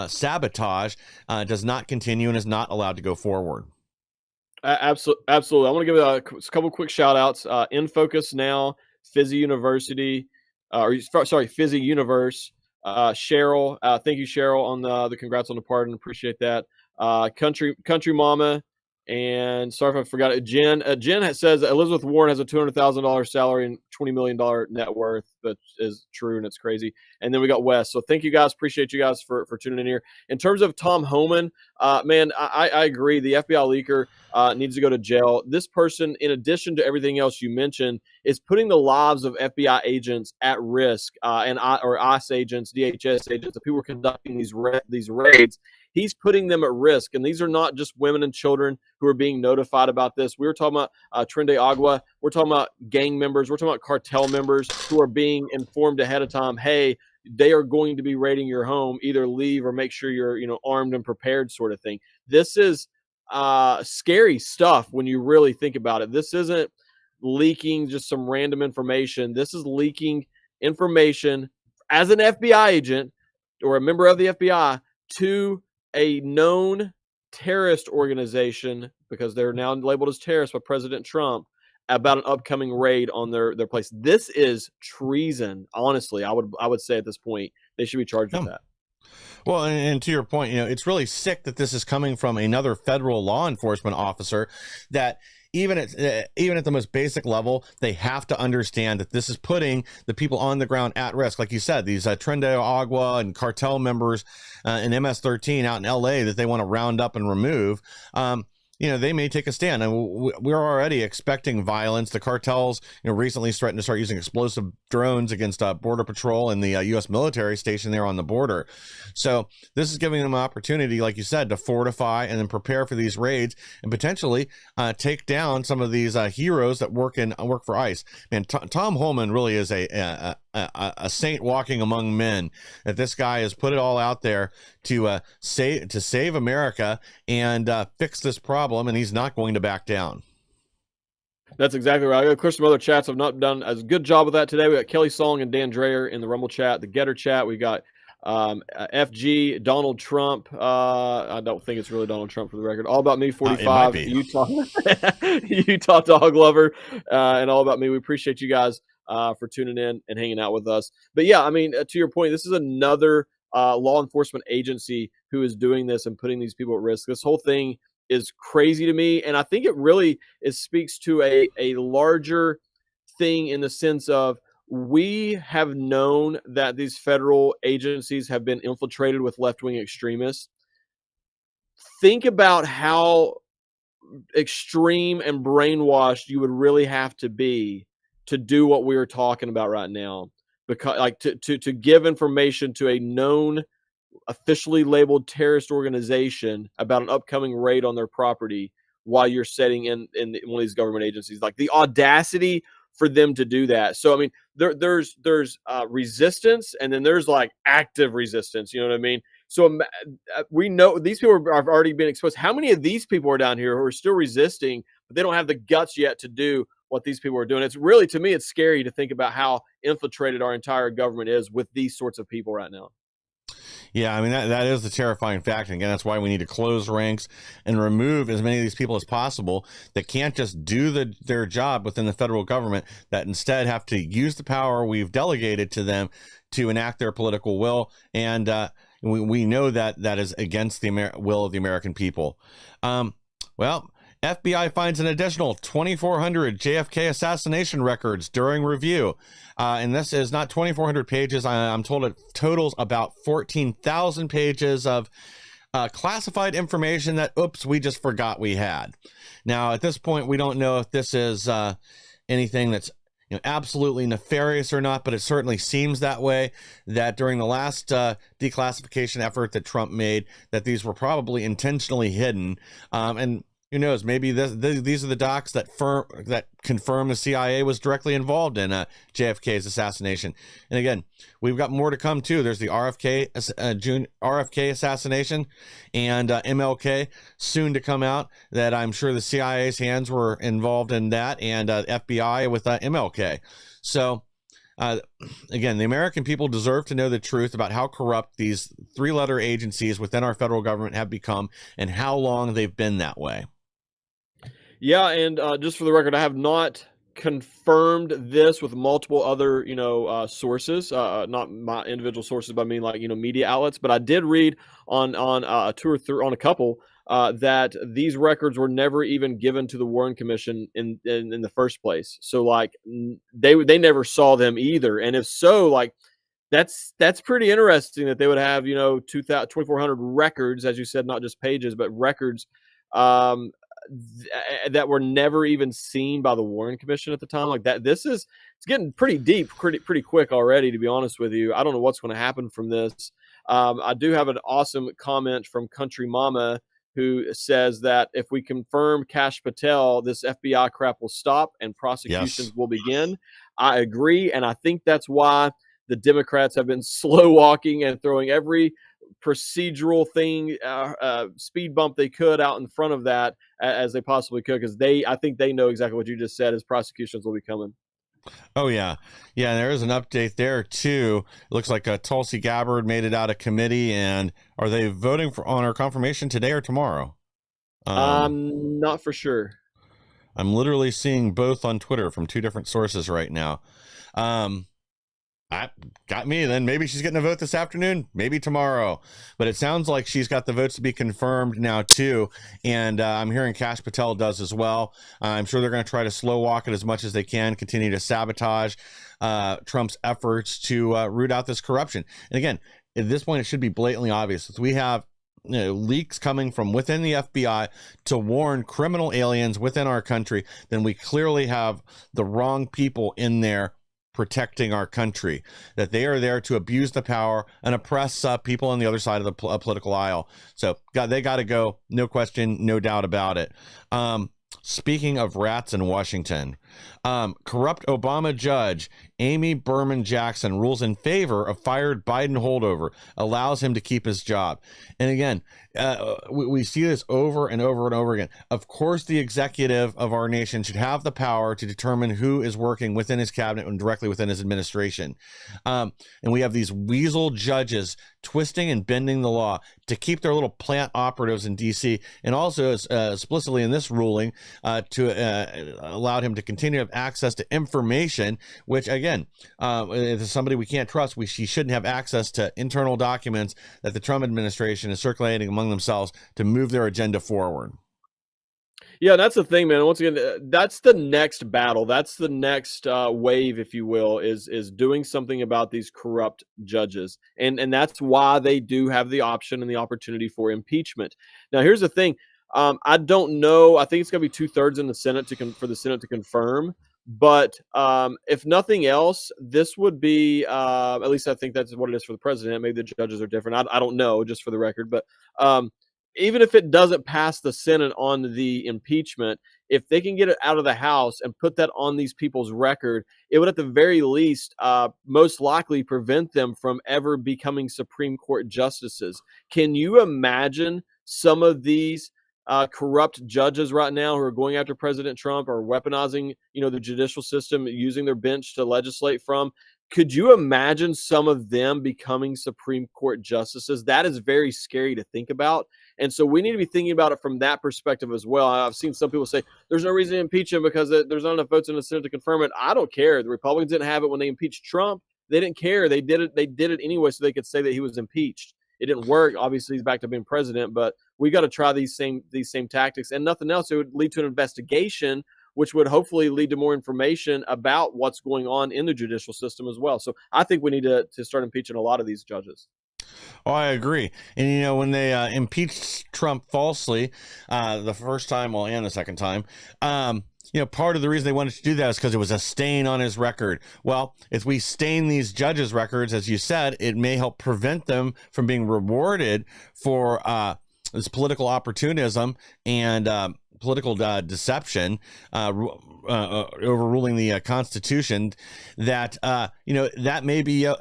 sabotage does not continue and is not allowed to go forward. Absolutely. I want to give a couple quick shout outs. In Focus Now, Fizzy University, Fizzy Universe, Cheryl. Thank you, Cheryl, on the congrats on the pardon. Appreciate that. Country Mama, and sorry if I forgot it. Jen says Elizabeth Warren has a $200,000 salary and $20 million net worth. That is true, and it's crazy. And then we got Wes. So thank you guys. Appreciate you guys for tuning in here. In terms of Tom Homan, man, I agree. The FBI leaker needs to go to jail. This person, in addition to everything else you mentioned, is putting the lives of FBI agents at risk, or ICE agents, DHS agents, the people conducting these raids. He's putting them at risk. And these are not just women and children who are being notified about this. We were talking about Trende Agua. We're talking about gang members. We're talking about cartel members who are being informed ahead of time, hey, they are going to be raiding your home. Either leave or make sure you're armed and prepared, sort of thing. This is scary stuff when you really think about it. This isn't leaking just some random information. This is leaking information as an FBI agent or a member of the FBI to a known terrorist organization, because they're now labeled as terrorists by President Trump, about an upcoming raid on their place. This is treason. Honestly, I would say at this point they should be charged with that. Well, and to your point, it's really sick that this is coming from another federal law enforcement officer, that even at the most basic level, they have to understand that this is putting the people on the ground at risk. Like you said, these Trende Agua and cartel members in MS-13 out in LA that they want to round up and remove. They may take a stand, and we're already expecting violence. The cartels, recently threatened to start using explosive drones against Border Patrol and the U.S. military station there on the border. So this is giving them an opportunity, like you said, to fortify and then prepare for these raids and potentially take down some of these heroes that work for ICE. Man, Tom Homan really is a saint walking among men. That this guy has put it all out there to save America and fix this problem, and he's not going to back down. That's exactly right. Of course, some other chats have not done as good job with that today. We got Kelly Song and Dan Dreyer in the Rumble chat, the Getter chat. We got FG, Donald Trump. I don't think it's really Donald Trump, for the record. All About Me 45, Utah Dog Lover, and All About Me. We appreciate you guys for tuning in and hanging out with us. But yeah, I mean, to your point, this is another law enforcement agency who is doing this and putting these people at risk. This whole thing is crazy to me, and I think it really speaks to a larger thing, in the sense of, we have known that these federal agencies have been infiltrated with left-wing extremists. Think about how extreme and brainwashed you would really have to be to do what we are talking about right now, because to give information to a known, officially labeled terrorist organization about an upcoming raid on their property while you're sitting in one of these government agencies. Like, the audacity for them to do that. So, I mean, there's resistance, and then there's like active resistance. You know what I mean? So we know these people have already been exposed. How many of these people are down here who are still resisting, but they don't have the guts yet to do what these people are doing? It's really, to me, it's scary to think about how infiltrated our entire government is with these sorts of people right now. Yeah, I mean, that is the terrifying fact. And again, that's why we need to close ranks and remove as many of these people as possible that can't just do their job within the federal government, that instead have to use the power we've delegated to them to enact their political will. And we know that that is against the will of the American people. Well, FBI finds an additional 2,400 JFK assassination records during review. And this is not 2,400 pages. I'm told it totals about 14,000 pages of classified information that, oops, we just forgot we had. Now, at this point, we don't know if this is anything that's absolutely nefarious or not, but it certainly seems that way, that during the last declassification effort that Trump made, that these were probably intentionally hidden. And who knows, maybe these are the docs that confirm the CIA was directly involved in JFK's assassination. And again, we've got more to come too. There's the RFK assassination and MLK soon to come out, that I'm sure the CIA's hands were involved in that, and FBI with MLK. So again, the American people deserve to know the truth about how corrupt these three-letter agencies within our federal government have become and how long they've been that way. Yeah, and just for the record, I have not confirmed this with multiple other, sources, not my individual sources, but I mean like, media outlets. But I did read on a a couple that these records were never even given to the Warren Commission in the first place. So like they never saw them either. And if so, like that's pretty interesting that they would have 2,400 records, as you said, not just pages, but records. That were never even seen by the Warren Commission at the time. Like that, it's getting pretty deep, pretty quick already, to be honest with you. I don't know what's going to happen from this. I do have an awesome comment from Country Mama, who says that if we confirm Kash Patel, this FBI crap will stop and prosecutions will begin. I agree. And I think that's why the Democrats have been slow walking and throwing every procedural thing, speed bump they could out in front of that as they possibly could, because I think they know exactly what you just said, is prosecutions will be coming. Oh yeah, there is an update there too. It looks like Tulsi Gabbard made it out of committee, and are they voting on her confirmation today or tomorrow? I'm not for sure. I'm literally seeing both on Twitter from two different sources right now. That got me. Then maybe she's getting a vote this afternoon, maybe tomorrow. But it sounds like she's got the votes to be confirmed now too. And I'm hearing Kash Patel does as well. I'm sure they're going to try to slow walk it as much as they can, continue to sabotage Trump's efforts to root out this corruption. And again, at this point, it should be blatantly obvious. We have leaks coming from within the FBI to warn criminal aliens within our country. Then we clearly have the wrong people in there protecting our country, that they are there to abuse the power and oppress people on the other side of the political aisle. So they got to go. No question, no doubt about it. Speaking of rats in Washington, corrupt Obama judge Amy Berman Jackson rules in favor of fired Biden holdover, allows him to keep his job. And again, we see this over and over and over again. Of course, the executive of our nation should have the power to determine who is working within his cabinet and directly within his administration. And we have these weasel judges twisting and bending the law to keep their little plant operatives in D.C. and also explicitly in this ruling to allowed him to continue to have access to information, which again, if it's somebody we can't trust, she shouldn't have access to internal documents that the Trump administration is circulating among themselves to move their agenda forward. Yeah, that's the thing, man. Once again, that's the next battle. That's the next wave, if you will, is doing something about these corrupt judges. And that's why they do have the option and the opportunity for impeachment. Now, here's the thing. I don't know. I think it's going to be 2/3 in the Senate for the Senate to confirm. But if nothing else, this would be, at least I think that's what it is for the president. Maybe the judges are different. I don't know, just for the record. But even if it doesn't pass the Senate on the impeachment, if they can get it out of the House and put that on these people's record, it would at the very least most likely prevent them from ever becoming Supreme Court justices. Can you imagine some of these corrupt judges right now who are going after President Trump or weaponizing, the judicial system, using their bench to legislate from? could you imagine some of them becoming Supreme Court justices? That is very scary to think about. And so we need to be thinking about it from that perspective as well. I've seen some people say there's no reason to impeach him because there's not enough votes in the Senate to confirm it. I don't care. The Republicans didn't have it when they impeached Trump. They didn't care. They did it anyway so they could say that he was impeached. It didn't work. Obviously, he's back to being president, but we got to try these same tactics and nothing else. It would lead to an investigation, which would hopefully lead to more information about what's going on in the judicial system as well. So I think we need to start impeaching a lot of these judges. Oh, I agree. And, when they impeached Trump falsely the first time, and the second time, part of the reason they wanted to do that is because it was a stain on his record. Well, if we stain these judges' records, as you said, it may help prevent them from being rewarded for this political opportunism and political deception, overruling the Constitution, that that may be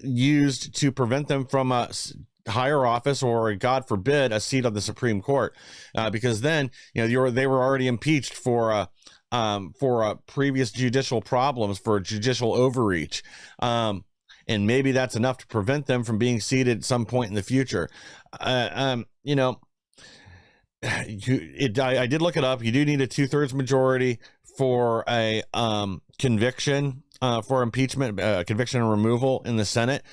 used to prevent them from higher office or, God forbid, a seat on the Supreme Court, because then they were already impeached for previous judicial problems, for judicial overreach. And maybe that's enough to prevent them from being seated at some point in the future. I did look it up. You do need a 2/3 majority for a conviction for impeachment, conviction and removal in the Senate.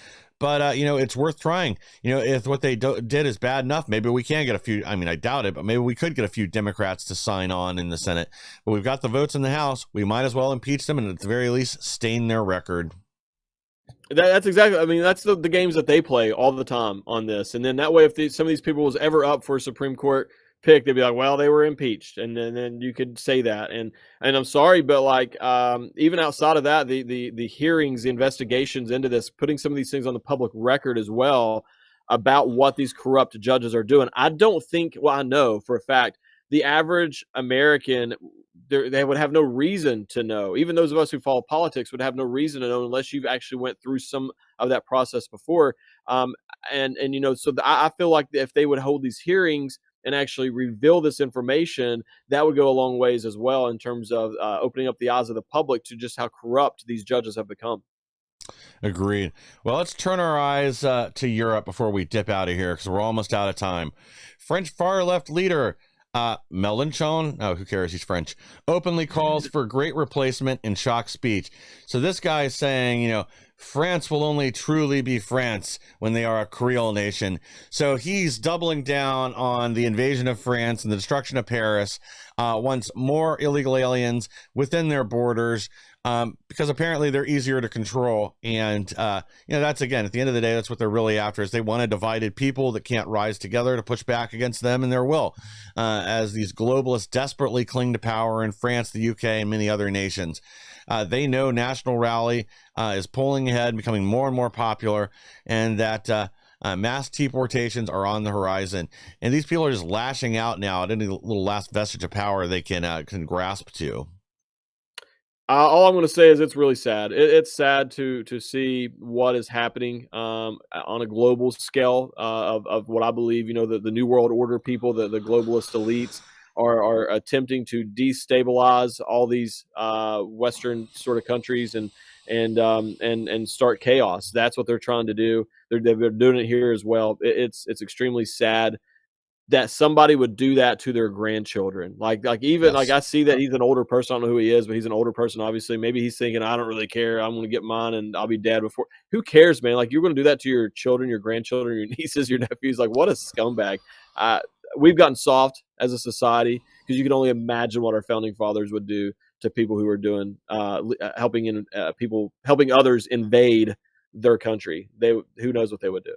But, it's worth trying. If what they did is bad enough, maybe we can get a few. I mean, I doubt it, but maybe we could get a few Democrats to sign on in the Senate. But we've got the votes in the House. We might as well impeach them and at the very least stain their record. That's exactly. I mean, that's the games that they play all the time on this. And then that way, if some of these people was ever up for a Supreme Court pick, they'd be like, well, they were impeached, and then you could say that. And I'm sorry, but like even outside of that, the hearings, the investigations into this, putting some of these things on the public record as well about what these corrupt judges are doing. I don't think. Well, I know for a fact the average American, they would have no reason to know. Even those of us who follow politics would have no reason to know unless you've actually went through some of that process before. So I feel like if they would hold these hearings and actually reveal this information, that would go a long ways as well in terms of opening up the eyes of the public to just how corrupt these judges have become. Agreed. Well, let's turn our eyes to Europe before we dip out of here because we're almost out of time. French far-left leader Mélenchon, who cares? He's French. Openly calls for great replacement in shock speech. So this guy is saying, France will only truly be France when they are a Creole nation. So he's doubling down on the invasion of France and the destruction of Paris, wants more illegal aliens within their borders, because apparently they're easier to control. And, that's, again, at the end of the day, that's what they're really after, is they want a divided people that can't rise together to push back against them and their will, as these globalists desperately cling to power in France, the UK, and many other nations. They know National Rally is pulling ahead, becoming more and more popular, and that mass deportations are on the horizon. And these people are just lashing out now at any little last vestige of power they can grasp to. All I'm going to say is it's really sad. It's sad to see what is happening on a global scale of what I believe, the New World Order people, the globalist elites are attempting to destabilize all these Western sort of countries and start chaos. That's what they're trying to do. They're doing it here as well. It's extremely sad that somebody would do that to their grandchildren. Like I see that he's an older person. I don't know who he is, but he's an older person, obviously. Maybe he's thinking, I don't really care. I'm going to get mine and I'll be dead before. Who cares, man? Like, you're going to do that to your children, your grandchildren, your nieces, your nephews. Like, what a scumbag. We've gotten soft as a society because you can only imagine what our founding fathers would do to people who are doing, helping others invade their country. Who knows what they would do.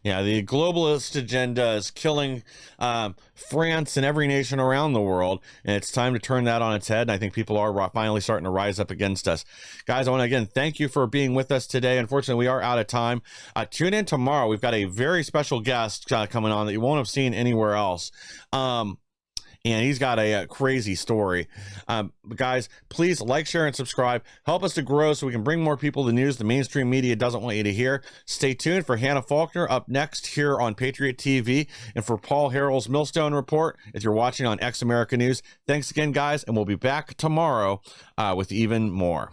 Yeah, the globalist agenda is killing France and every nation around the world, and it's time to turn that on its head, and I think people are finally starting to rise up against us. Guys, I want to, again, thank you for being with us today. Unfortunately, we are out of time. Tune in tomorrow. We've got a very special guest coming on that you won't have seen anywhere else. And he's got a crazy story. But guys, please like, share, and subscribe. Help us to grow so we can bring more people the news the mainstream media doesn't want you to hear. Stay tuned for Hannah Faulkner up next here on Patriot TV, and for Paul Harrell's Millstone Report if you're watching on X America News. Thanks again, guys, and we'll be back tomorrow with even more.